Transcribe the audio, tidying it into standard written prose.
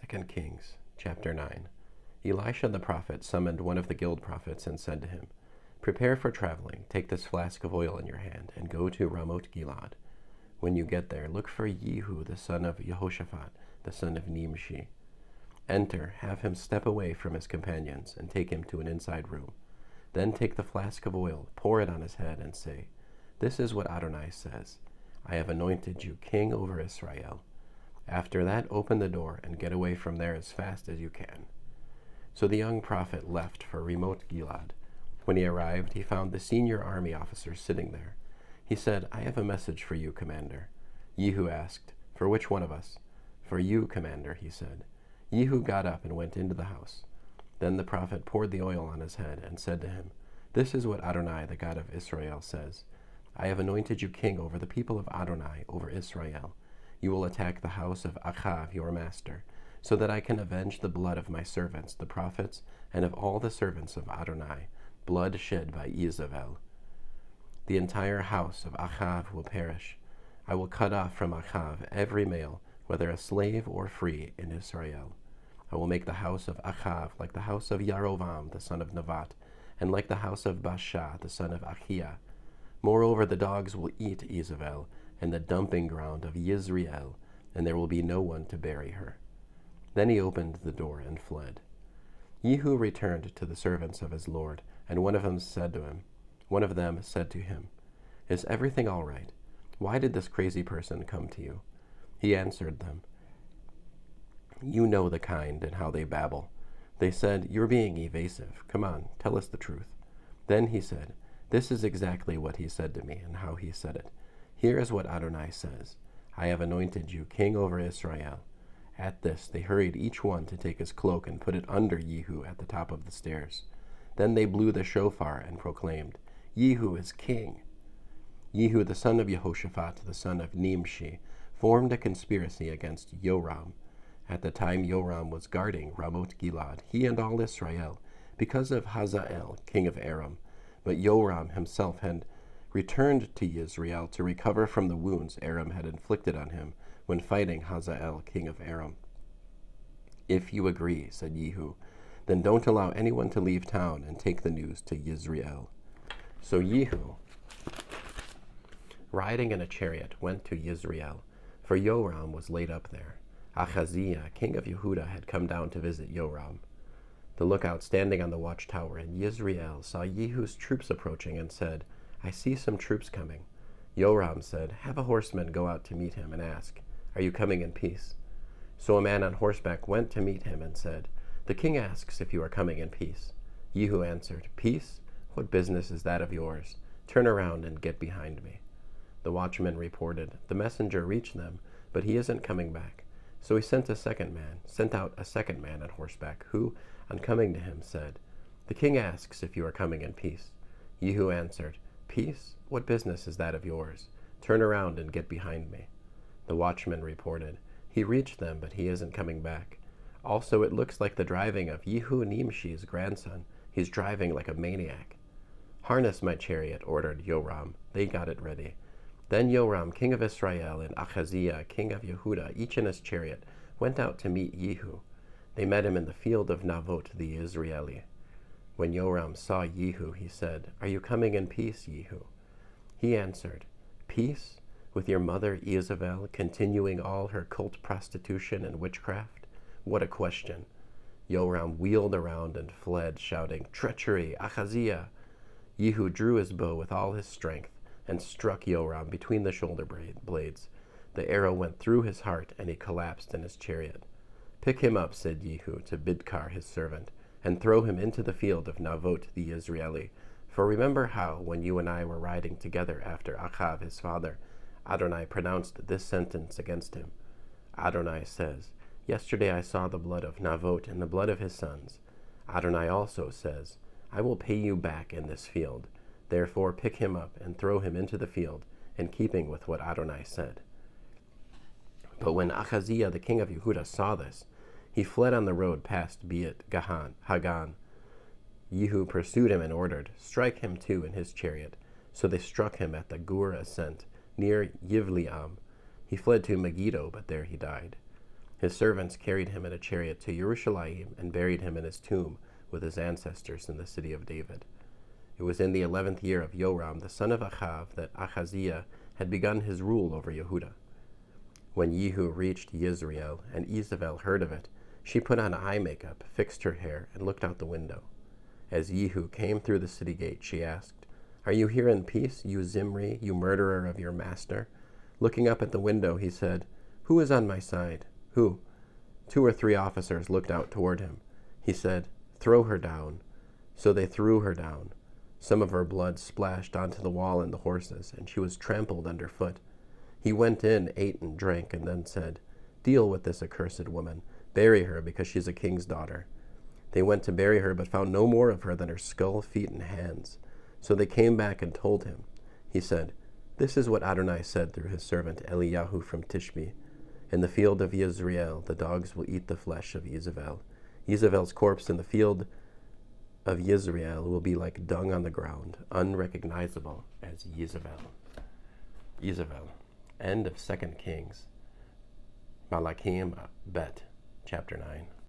2 Kings, chapter 9. Elisha the prophet summoned one of the guild prophets and said to him, "Prepare for traveling, take this flask of oil in your hand, and go to Ramoth Gilead. When you get there, look for Jehu the son of Jehoshaphat, the son of Nimshi. Enter, have him step away from his companions, and take him to an inside room. Then take the flask of oil, pour it on his head, and say, 'This is what Adonai says, I have anointed you king over Israel.' After that, open the door and get away from there as fast as you can." So the young prophet left for Ramoth Gilead. When he arrived, he found the senior army officer sitting there. He said, "I have a message for you, commander." Jehu asked, "For which one of us?" "For you, commander," he said. Jehu got up and went into the house. Then the prophet poured the oil on his head and said to him, "This is what Adonai, the God of Israel, says. I have anointed you king over the people of Adonai, over Israel. You will attack the house of Achav, your master, so that I can avenge the blood of my servants, the prophets, and of all the servants of Adonai, blood shed by Jezebel. The entire house of Achav will perish. I will cut off from Achav every male, whether a slave or free, in Israel. I will make the house of Achav like the house of Yarovam, the son of Nevat, and like the house of Baasha, the son of Achiah. Moreover, the dogs will eat Jezebel, and the dumping ground of Yisrael, and there will be no one to bury her." Then he opened the door and fled. Jehu returned to the servants of his lord, and one of them said to him, "Is everything all right? Why did this crazy person come to you?" He answered them, "You know the kind and how they babble." They said, "You're being evasive. Come on, tell us the truth." Then he said, "This is exactly what he said to me and how he said it. Here is what Adonai says, I have anointed you king over Israel." At this they hurried each one to take his cloak and put it under Jehu at the top of the stairs. Then they blew the shofar and proclaimed, "Jehu is king." Jehu the son of Jehoshaphat, the son of Nimshi, formed a conspiracy against Joram. At the time Joram was guarding Ramoth Gilead, he and all Israel, because of Hazael, king of Aram. But Joram himself had returned to Israel to recover from the wounds Aram had inflicted on him when fighting Hazael, king of Aram. "If you agree," said Jehu, "then don't allow anyone to leave town and take the news to Yisrael." So Jehu, riding in a chariot, went to Yisrael, for Joram was laid up there. Achaziah, king of Yehudah, had come down to visit Joram. The lookout standing on the watchtower in Yisrael saw Jehu's troops approaching and said, "I see some troops coming." Joram said, "Have a horseman go out to meet him and ask, 'Are you coming in peace?'" So a man on horseback went to meet him and said, "The king asks if you are coming in peace." Jehu answered, "Peace? What business is that of yours? Turn around and get behind me." The watchman reported, "The messenger reached them, but he isn't coming back." So he sent out a second man on horseback, who, on coming to him, said, "The king asks if you are coming in peace." Jehu answered, "Peace? What business is that of yours? Turn around and get behind me." The watchman reported, "He reached them, but he isn't coming back. Also, it looks like the driving of Jehu Nimshi's grandson. He's driving like a maniac." "Harness my chariot," ordered Joram. They got it ready. Then Joram, king of Israel, and Achaziah, king of Yehudah, each in his chariot, went out to meet Jehu. They met him in the field of Navot the Israeli. When Joram saw Jehu, he said, "Are you coming in peace, Jehu?" He answered, "Peace? With your mother Jezebel continuing all her cult prostitution and witchcraft? What a question!" Joram wheeled around and fled, shouting, "Treachery! Achaziah!" Jehu drew his bow with all his strength and struck Joram between the shoulder blades. The arrow went through his heart, and he collapsed in his chariot. "Pick him up," said Jehu to Bidkar his servant, "and throw him into the field of Navot the Israeli. For remember how, when you and I were riding together after Achav his father, Adonai pronounced this sentence against him. Adonai says, 'Yesterday I saw the blood of Navot and the blood of his sons.' Adonai also says, 'I will pay you back in this field.' Therefore pick him up and throw him into the field, in keeping with what Adonai said." But when Achaziah the king of Yehudah saw this, he fled on the road past Beit Hagan. Jehu pursued him and ordered, "Strike him too in his chariot." So they struck him at the Gur ascent, near Yivliam. He fled to Megiddo, but there he died. His servants carried him in a chariot to Jerusalem and buried him in his tomb with his ancestors in the city of David. It was in the 11th year of Joram, the son of Achav, that Ahaziah had begun his rule over Yehudah. When Yehu reached Yisrael, and Isabel heard of it, she put on eye makeup, fixed her hair, and looked out the window. As Yehu came through the city gate, she asked, "Are you here in peace, you Zimri, you murderer of your master?" Looking up at the window, he said, "Who is on my side?" "Who?" 2 or 3 officers looked out toward him. He said, "Throw her down." So they threw her down. Some of her blood splashed onto the wall and the horses, and she was trampled underfoot. He went in, ate and drank, and then said, "Deal with this accursed woman. Bury her, because she is a king's daughter." They went to bury her, but found no more of her than her skull, feet, and hands. So they came back and told him. He said, "This is what Adonai said through his servant Eliyahu from Tishbe. In the field of Yisrael, the dogs will eat the flesh of Isabel. Isabel's corpse in the field of Yisrael will be like dung on the ground, unrecognizable as Isabel." End of 2 Kings. Malachim Bet, chapter 9.